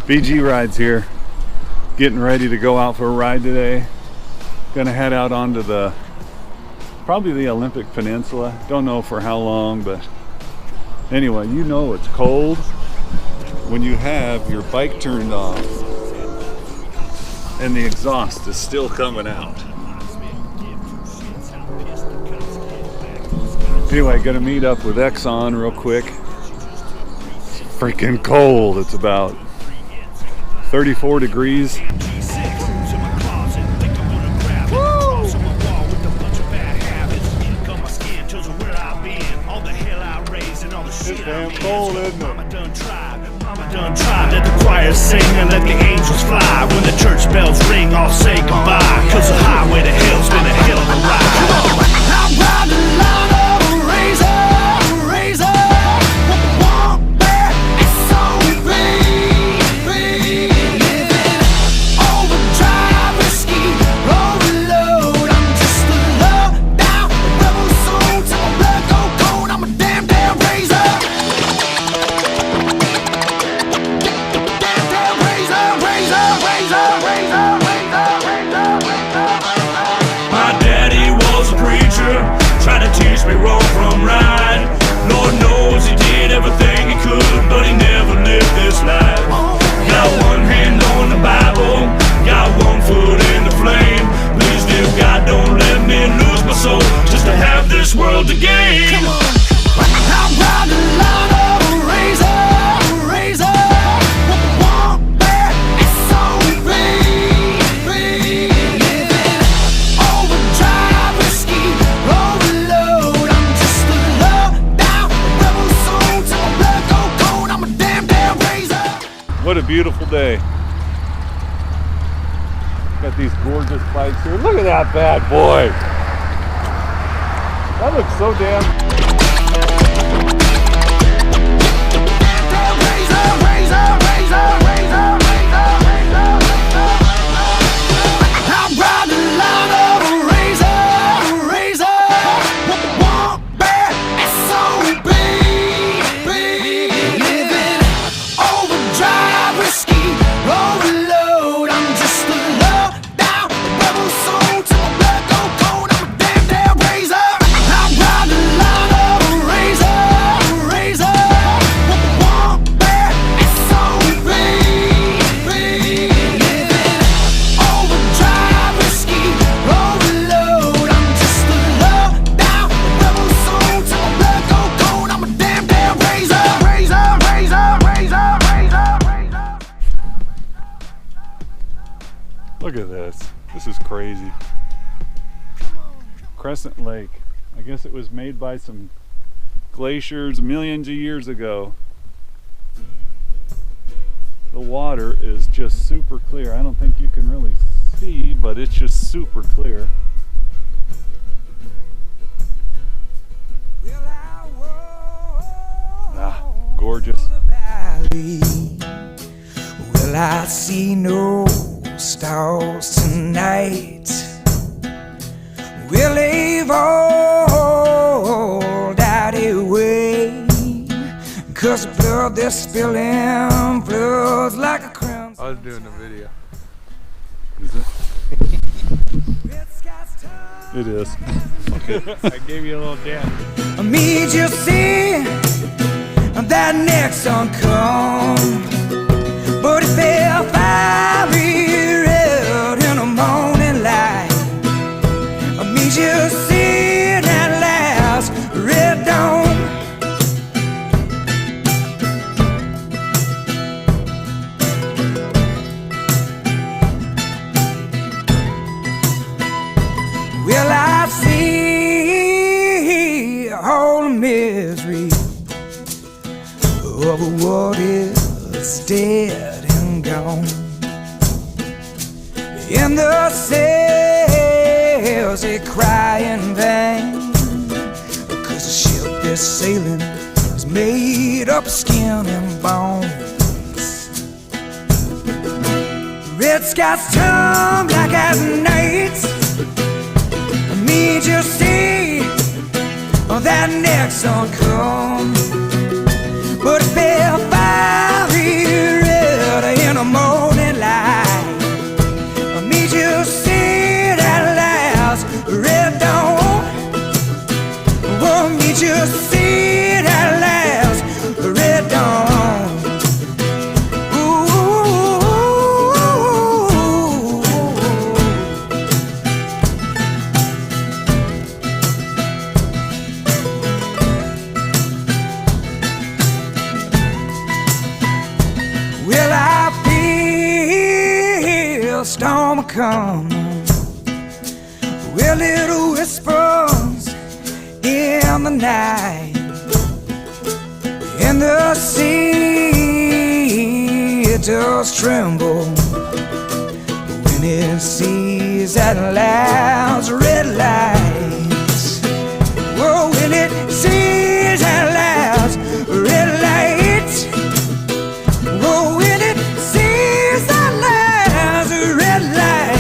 BG Rides here, getting ready to go out for a ride today. Gonna head out onto probably the Olympic Peninsula. Don't know for how long, but anyway, you know it's cold when you have your bike turned off and the exhaust is still coming out. Anyway, gonna meet up with Exxon real quick. It's freaking cold. It's about 34 degrees. It's damn cold, isn't it? Mama done tried, let the choir sing and let the angels fly. When the church bells ring, I'll say goodbye. Cause the highway to hell's been a hell of a ride. I'm riding the line of a razor, razor. Walk back, it's so free. Overdrive, whiskey, overload. I'm just a love down, rebel soul till my blood go cold. I'm a damn razor. My daddy was a preacher, tried to teach me wrong from right. Lord knows he did everything he could, but he never lived this life. Got one hand on the Bible, got one foot in the flame. Please dear God, don't let me lose my soul just to have this world to gain. I'm riding the line of a razor, razor. Walk back, it's so free. Overdrive, whiskey, overload. I'm just a love down, rebel soul till my blood go cold. I'm a damn razor. What a beautiful day. Got these gorgeous bikes here. Look at that bad boy. That looks so damn. Look at this. This is crazy. Crescent Lake. I guess it was made by some glaciers millions of years ago. The water is just super clear. I don't think you can really see, but it's just super clear. Ah, gorgeous. Will I see no stars tonight? Will leave all that away? Cause the blood that's spilling flows like a crown. I was doing a video. Is it? It is. Okay. I gave you a little dance. I need you see that next song come, but it fell fiery red in the morning light. I need you see that last red dawn. Will I see all the misery of what is dead and gone? In the sails they cry in vain, because the ship they're sailing is made up of skin and bones. Red skies turn black as night. I need you see that next song come, but it fell fiery red in the storm will come with little whispers in the night. And the sea, it does tremble when it sees that loud's red lights. Oh, when it sees that loud's red lights. Oh, when it sees that loud's red light.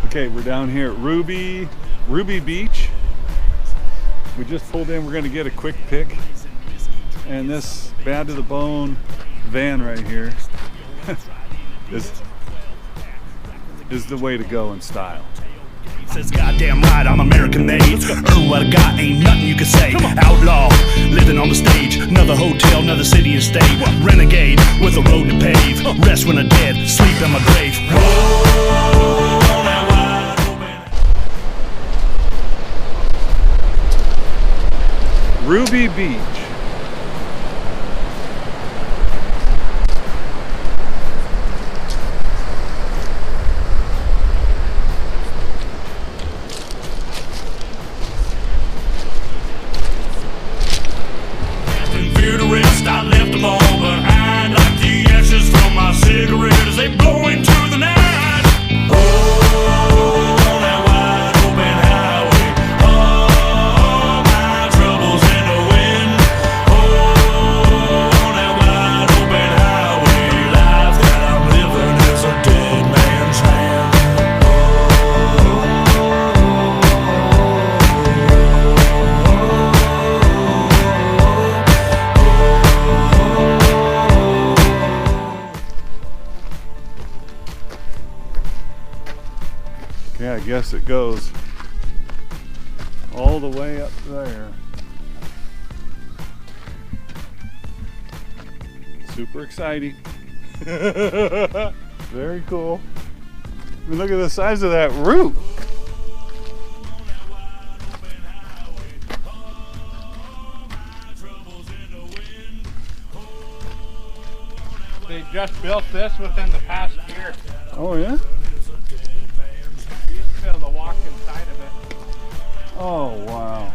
Okay, we're down here at Ruby Beach. We just pulled in, we're gonna get a quick pic. And this bad to the bone van right here is the way to go in style. Says goddamn right, I'm American made. Earn what I got, ain't nothing you can say. Outlaw, living on the stage. Another hotel, another city and state. Renegade with a road to pave. Rest when I'm dead, sleep in my grave. Ruby Beach. Fear to rest, I left them all behind. Like the ashes from my cigarette as they blow into the night. Yeah, I guess it goes all the way up there. Super exciting. Very cool. I mean, look at the size of that roof. They just built this within the past year. Oh yeah? You used to be able to walk inside of it. Oh wow.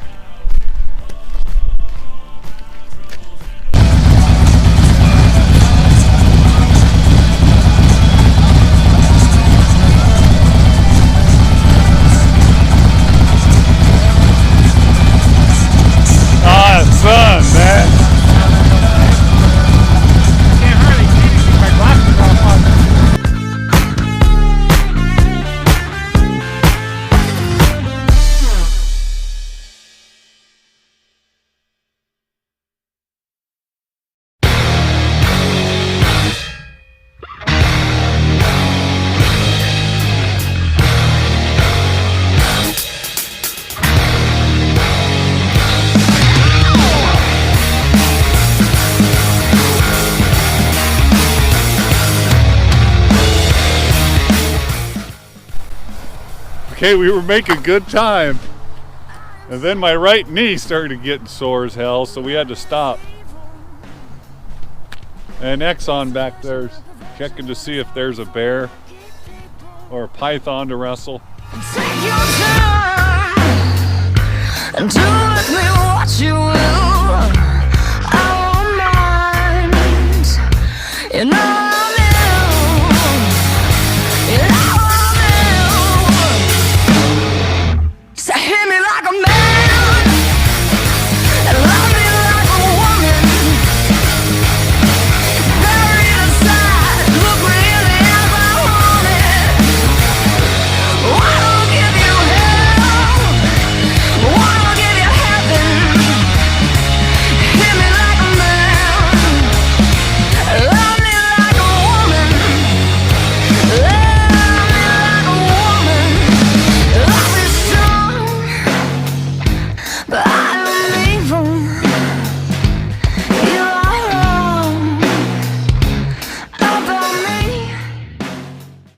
Ah, it's fun, man. Can't hardly see anything. My glasses are all on. Okay, we were making good time. And then my right knee started getting sore as hell, so we had to stop. And Exxon back there's checking to see if there's a bear or a python to wrestle. Take your time and do it